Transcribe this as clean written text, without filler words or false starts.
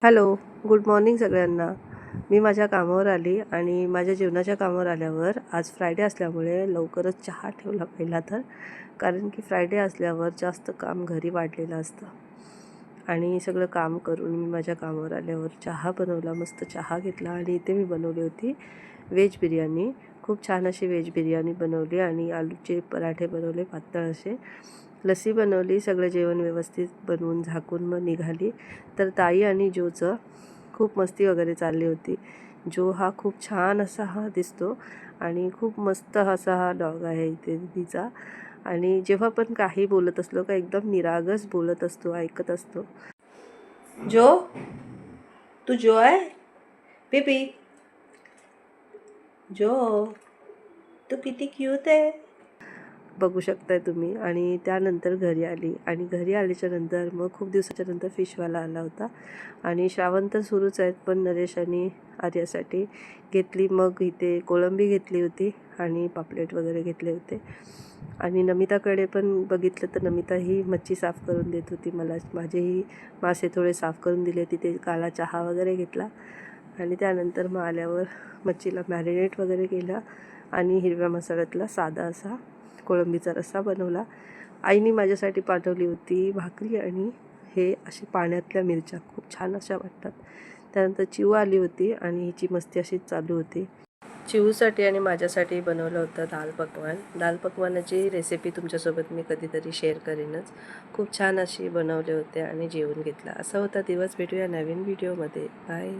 Hello, good morning सगळ्यांना. मी माझ्या कामावर आली आणि माझ्या जेवणाच्या कामावर आल्यावर आज फ्रायडे असल्यामुळे लवकरच चहा ठेवला पहिला तर. कारण की फ्रायडे असल्यावर जास्त काम घरी वाढलेलं असतं आणि सगळं काम करून मी माझ्या कामावर आल्यावर चहा बनवला, मस्त चहा घेतला आणि इथे मी बनवली होती व्हेज बिर्याणी. खूप छान अशी व्हेज बिर्याणी बनवली आणि आलूचे पराठे बनवले पातळ असे. लस्सी बनवली, सगळं जेवण व्यवस्थित बनवून झाकून मग निघाली. तर ताई आणि जोचं खूप मस्ती वगैरे चालली होती. जो हा खूप छान असा हा दिसतो आणि खूप मस्त असा हा डॉग आहे इथे तिचा. आणि जेव्हा पण काही बोलत असलो का एकदम निरागस बोलत असतो, ऐकत असतो. जो, तू जो आहे बेबी, जो तू किती क्यूट आहे, बघू शकताय तुम्ही. आणि त्यानंतर घरी आली आणि घरी आल्याच्या नंतर मग खूप दिवसाच्या नंतर फिशवाला आला होता आणि श्रावण तर सुरूच आहेत, पण नरेश आणि आर्यासाठी घेतली. मग इथे कोळंबी घेतली होती आणि पापलेट वगैरे घेतले होते. आणि नमिताकडे पण बघितलं तर नमिता ही मच्छी साफ करून देत होती मला. माझेही मासे थोडे साफ करून दिले. तिथे काला चहा वगैरे घेतला आणि त्यानंतर मग आल्यावर मच्छीला मॅरिनेट वगैरे केला आणि हिरव्या मसाल्यातला साधा असा कोळंबीचा रस्सा बनवला. आईने माझ्यासाठी पाठवली होती भाकरी आणि हे अशी पाण्यातल्या मिरच्या खूप छान अशा वाटतात. त्यानंतर चिऊ आली होती आणि हिची मस्ती अशीच चालू होती. चिऊसाठी आणि माझ्यासाठी बनवलं होतं दाल पकवान. दाल पकवानाची रेसिपी तुमच्यासोबत मी कधीतरी शेअर करेनच. खूप छान अशी बनवले होते आणि जेवून घेतला. असा होता दिवस. भेटूया नवीन व्हिडिओमध्ये. बाय.